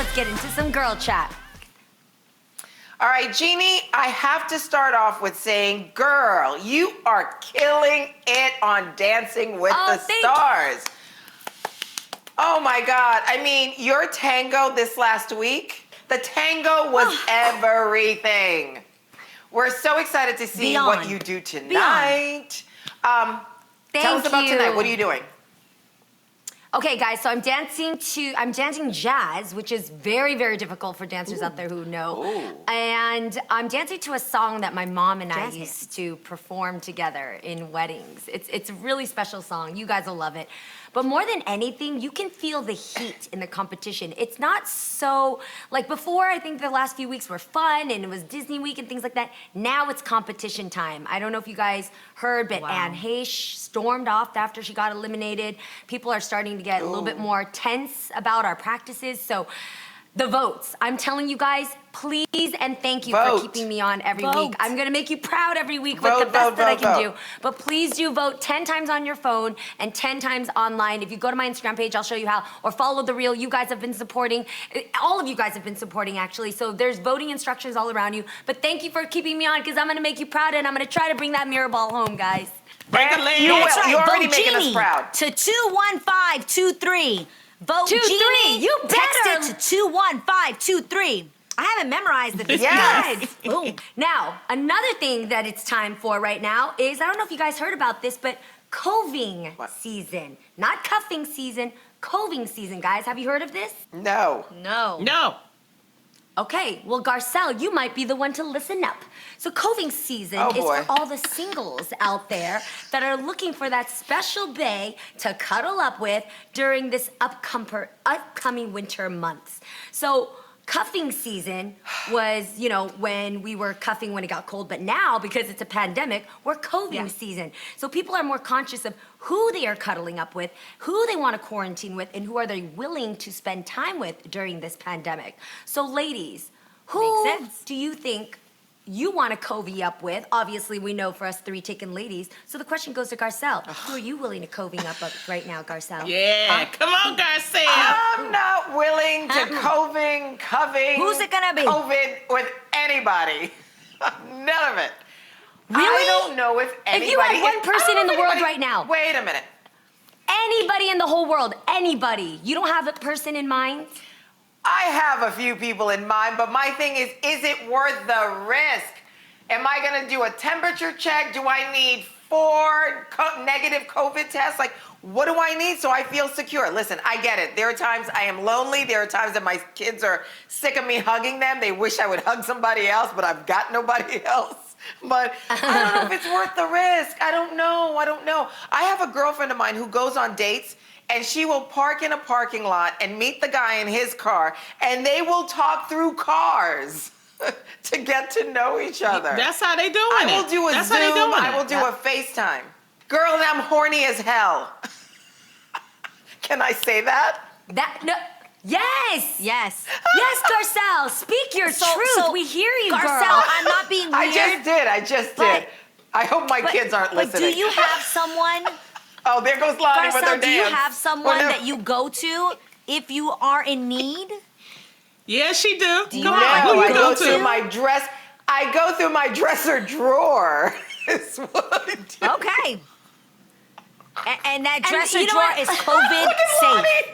let's get into some girl chat. All right, Jeannie, I have to start off with saying, girl, you are killing it on Dancing with the Stars. Oh my God. I mean, your tango this last week, the tango was everything. We're so excited to see what you do tonight. Tell us about tonight. What are you doing? Okay, guys, so I'm dancing jazz, which is very, very difficult for dancers out there who know. And I'm dancing to a song that my mom and I used to perform together in weddings. It's a really special song. You guys will love it. But more than anything, you can feel the heat in the competition. It's not so, like before, I think the last few weeks were fun and it was Disney Week and things like that. Now it's competition time. I don't know if you guys heard, but Anne Heche stormed off after she got eliminated. People are starting to get a little bit more tense about our practices. So the votes, I'm telling you guys, please and thank you for keeping me on every week. I'm gonna make you proud every week with the best that I can do. But please do vote 10 times on your phone and 10 times online. If you go to my Instagram page, I'll show you how, or follow The Reel. You guys have been supporting, all of you guys have been supporting actually, so there's voting instructions all around you. But thank you for keeping me on, because I'm gonna make you proud and I'm gonna try to bring that mirror ball home, guys. Break a leg. You're already making us proud. To 21523. Vote Jeannie. You text it to 21523. I haven't memorized it. Yes. Boom. Now, another thing that it's time for right now is, I don't know if you guys heard about this, but coving season. Not cuffing season, coving season, guys. Have you heard of this? No. No. Okay, well, Garcelle, you might be the one to listen up. So coving season is for all the singles out there that are looking for that special bae to cuddle up with during this upcoming winter months. So cuffing season was, you know, when we were cuffing when it got cold, but now, because it's a pandemic, we're coving season. So people are more conscious of who they are cuddling up with, who they want to quarantine with, and who are they willing to spend time with during this pandemic. So ladies, who do you think you want to covey up with? Obviously, we know for us three taken ladies. So the question goes to Garcelle. Who are you willing to coving up with right now, Garcelle? Yeah, come on, Garcelle. I'm not willing to coving. Who's it gonna be? COVID with anybody. None of it. Really? I don't know if anybody. If you had one person in the world right now. Wait a minute. Anybody in the whole world, anybody. You don't have a person in mind? I have a few people in mind, but my thing is it worth the risk? Am I gonna do a temperature check? Do I need 4 negative COVID tests? Like, what do I need so I feel secure? Listen, I get it. There are times I am lonely. There are times that my kids are sick of me hugging them. They wish I would hug somebody else, but I've got nobody else. But I don't know if it's worth the risk. I don't know. I have a girlfriend of mine who goes on dates, and she will park in a parking lot and meet the guy in his car, and they will talk through cars to get to know each other. That's how they doing it. I will do a Zoom. I will do a FaceTime. Girl, I'm horny as hell. Can I say that? Yes, Garcelle, speak your truth. So we hear you, Garcelle, girl. I'm not being weird. I just did. I hope my kids aren't listening. But do you have someone? Oh, there goes Lonnie with her Garcelle, dance. do you have someone that you go to if you are in need? Yeah, she do. Come on, who I you go to? through my dress. I go through my dresser drawer. Is what I do. Okay. And that dresser you know drawer what? is COVID safe.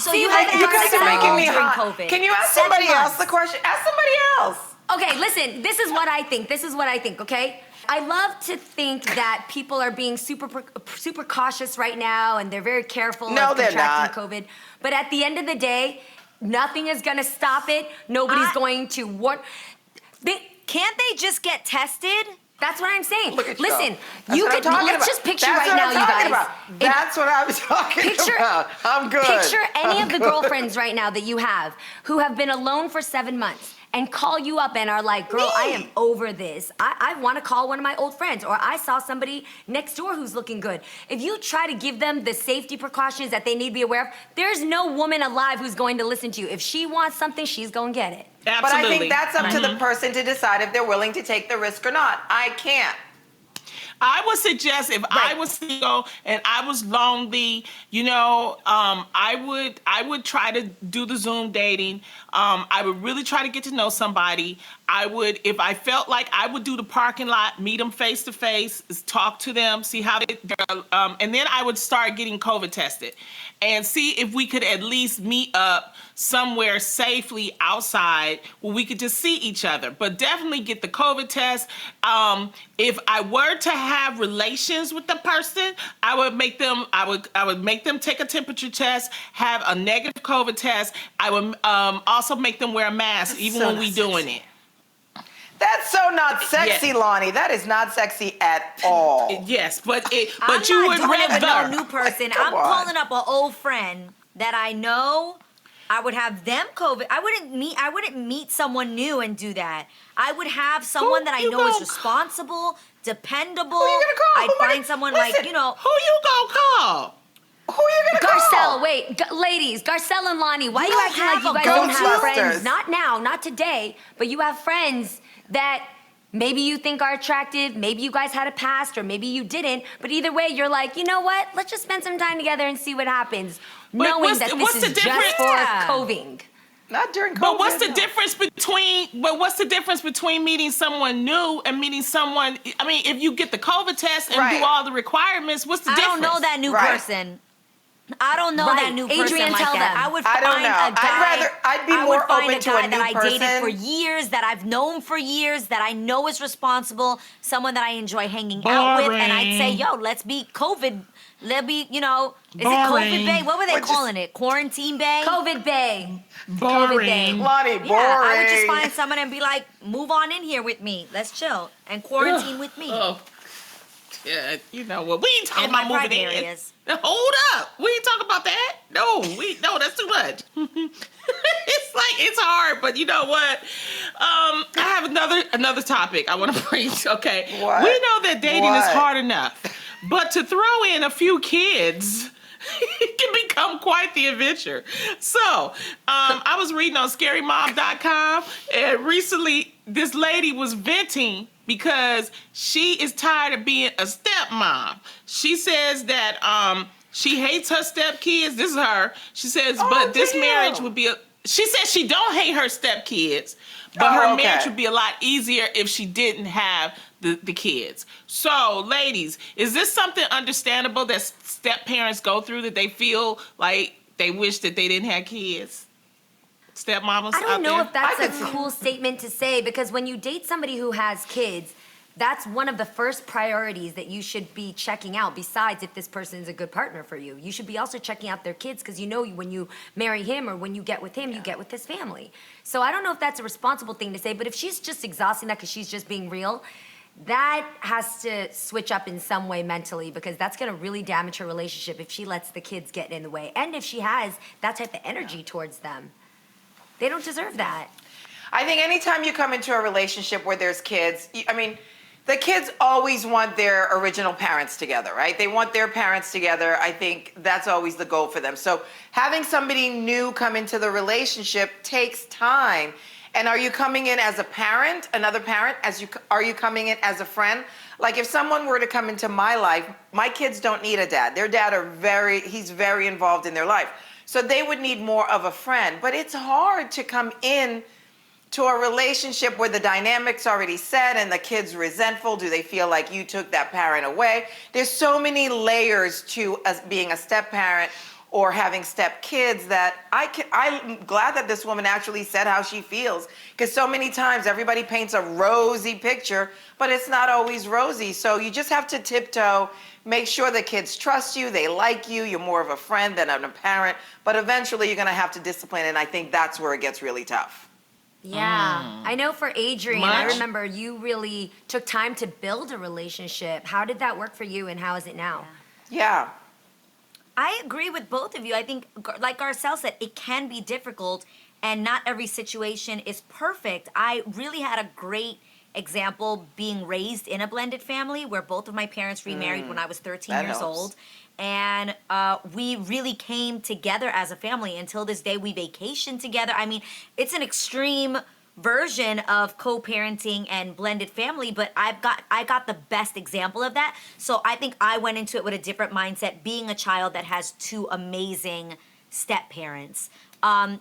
So you haven't You guys are making me during hot. COVID. Can you ask somebody else the question? Ask somebody else. Okay, listen, this is what I think, okay? I love to think that people are being super cautious right now, and they're very careful of contracting COVID. But at the end of the day, nothing is gonna stop it. Nobody's going to Can't they just get tested? That's what I'm saying. Look at you. Listen, That's you what I'm could talking let's about. just picture That's right what now, I'm you talking guys. about. That's what I'm talking about. I'm good. Picture any of the girlfriends right now that you have who have been alone for 7 months and call you up and are like, girl, I am over this. I want to call one of my old friends, or I saw somebody next door who's looking good. If you try to give them the safety precautions that they need to be aware of, there's no woman alive who's going to listen to you. If she wants something, she's going to get it. Absolutely. But I think that's up to the person to decide if they're willing to take the risk or not. I can't. I would suggest if I was single and I was lonely, I would try to do the Zoom dating. I would really try to get to know somebody. I would, if I felt like I would do the parking lot, meet them face to face, talk to them, see how and then I would start getting COVID tested and see if we could at least meet up somewhere safely outside where we could just see each other. But definitely get the COVID test. If I were to have relations with the person, I would make them take a temperature test, have a negative COVID test. I would also make them wear a mask even when we doing it. That's so not sexy, Lonnie. That is not sexy at all. Yes, but you I'm would not doing it with rather. no new person. Come I'm on. calling up an old friend that I know. I would have them COVID. I wouldn't meet someone new and do that. I would have someone that I you know is gonna responsible, dependable. Who you gonna call? I'd find someone like, Listen, Who you gonna call? Who are you gonna call? Garcelle, wait, ladies, Garcelle and Lonnie, why You you don't acting like have you a guys don't have Ghostbusters. friends? Not now, not today, but you have friends that maybe you think are attractive, maybe you guys had a past, or maybe you didn't, but either way, you're like, you know what? Let's just spend some time together and see what happens, knowing what's that the- this what's is the just difference? for Yeah. coving. Not during COVID. But what's the no. difference between meeting someone new and meeting someone? I mean, if you get the COVID test and Right. do all the requirements, what's the I difference? don't know that new Right. person. I don't know Right. that new person Adrian, like tell that. them. I would I find don't know. a guy. I'd be I more would find open a to guy a that new I dated person. for years, that I've known for years, that I know is responsible, someone that I enjoy hanging out with, and I'd say, Boring. yo, let's be COVID. Let's be, is it Boring. COVID Bay? What were they Or just- calling it? Quarantine Bay? COVID Bay. Boring. Lonnie, boring. Yeah, I would just find someone and be like, move on in here with me. Let's chill and quarantine with me. Oh, yeah. You know what? We ain't talking In my about moving private in. areas. Now, hold up. We ain't talking about that. No, that's too much. It's hard, but you know what? I have another topic I want to bring. Okay. What? We know that dating is What? hard enough, but to throw in a few kids it can become quite the adventure. So, I was reading on scarymom.com, and recently this lady was venting because she is tired of being a stepmom. She says that she hates her stepkids. This is her. She says, but this damn. marriage would be she says she don't hate her stepkids, but Oh, her okay. marriage would be a lot easier if she didn't have the kids. So, ladies, is this something understandable that step parents go through, that they feel like they wish that they didn't have kids? Stepmamas I don't out know there? if that's I a could see- cool statement to say, because when you date somebody who has kids, that's one of the first priorities that you should be checking out, besides if this person is a good partner for you. You should be also checking out their kids, because you know when you marry him or when you get with him, you get with his family. So I don't know if that's a responsible thing to say, but if she's just exhausting that because she's just being real, that has to switch up in some way mentally, because that's going to really damage her relationship if she lets the kids get in the way. And if she has that type of energy towards them. They don't deserve that. I think anytime you come into a relationship where there's kids, the kids always want their original parents together, right? They want their parents together. I think that's always the goal for them. So having somebody new come into the relationship takes time. And are you coming in as a parent, another parent? Are you coming in as a friend? Like if someone were to come into my life, my kids don't need a dad. Their dad he's very involved in their life. So they would need more of a friend. But it's hard to come in to a relationship where the dynamic's already set and the kid's resentful. Do they feel like you took that parent away? There's so many layers to us being a step parent or having step kids that I'm glad that this woman actually said how she feels, because so many times everybody paints a rosy picture, but it's not always rosy. So you just have to tiptoe, make sure the kids trust you, they like you, you're more of a friend than a parent, but eventually you're gonna have to discipline, and I think that's where it gets really tough. Yeah. I know for Adrian, I Much? remember you really took time to build a relationship. How did that work for you, and how is it now? Yeah. I agree with both of you. I think, like Garcelle said, it can be difficult, and not every situation is perfect. I really had a great example being raised in a blended family where both of my parents remarried when I was 13 that years helps. old. And we really came together as a family. Until this day, we vacation together. I mean, it's an extreme version of co-parenting and blended family, but I got the best example of that. So I think I went into it with a different mindset, being a child that has two amazing step parents.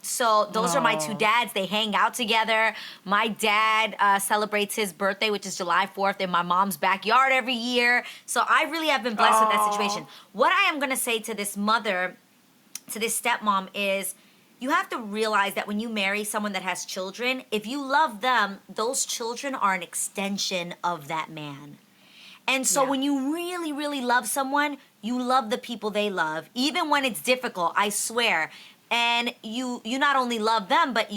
So those are my two dads. They hang out together. My dad celebrates his birthday, which is July 4th, in my mom's backyard every year. So I really have been blessed with that situation. What I am going to say to this mother, to this stepmom, is you have to realize that when you marry someone that has children, if you love them, those children are an extension of that man. And so when you really, really love someone, you love the people they love, even when it's difficult, I swear. And you not only love them, but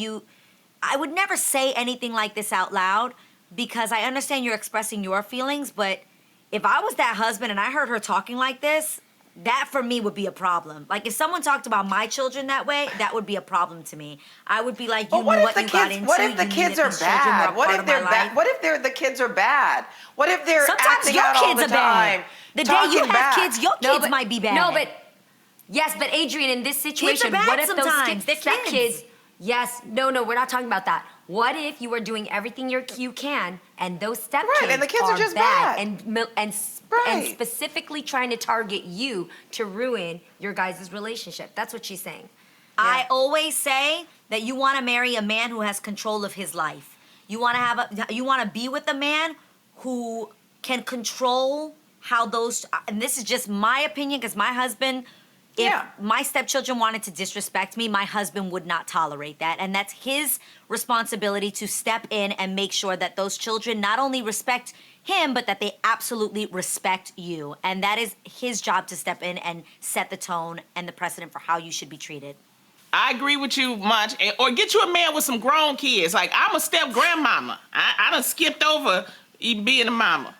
I would never say anything like this out loud because I understand you're expressing your feelings, but if I was that husband and I heard her talking like this, that for me would be a problem. Like if someone talked about my children that way, that would be a problem to me. I would be like, you knew what you got into. What if the kids are bad? What if they're bad? What if the kids are bad? What if they're sometimes acting out all the time? The day you have kids, your kids might be bad. No, but yes, but Adrian, in this situation, what if those step-kids? Yes, no, we're not talking about that. What if you are doing everything you can, and those step-kids and the kids are just bad. And specifically trying to target you to ruin your guys' relationship? That's what she's saying. I always say that you want to marry a man who has control of his life. You want to be with a man who can control how those. And this is just my opinion, because my husband. If my stepchildren wanted to disrespect me, my husband would not tolerate that. And that's his responsibility to step in and make sure that those children not only respect him, but that they absolutely respect you. And that is his job to step in and set the tone and the precedent for how you should be treated. I agree with you much. Or get you a man with some grown kids. Like, I'm a step grandmama. I done skipped over being a mama.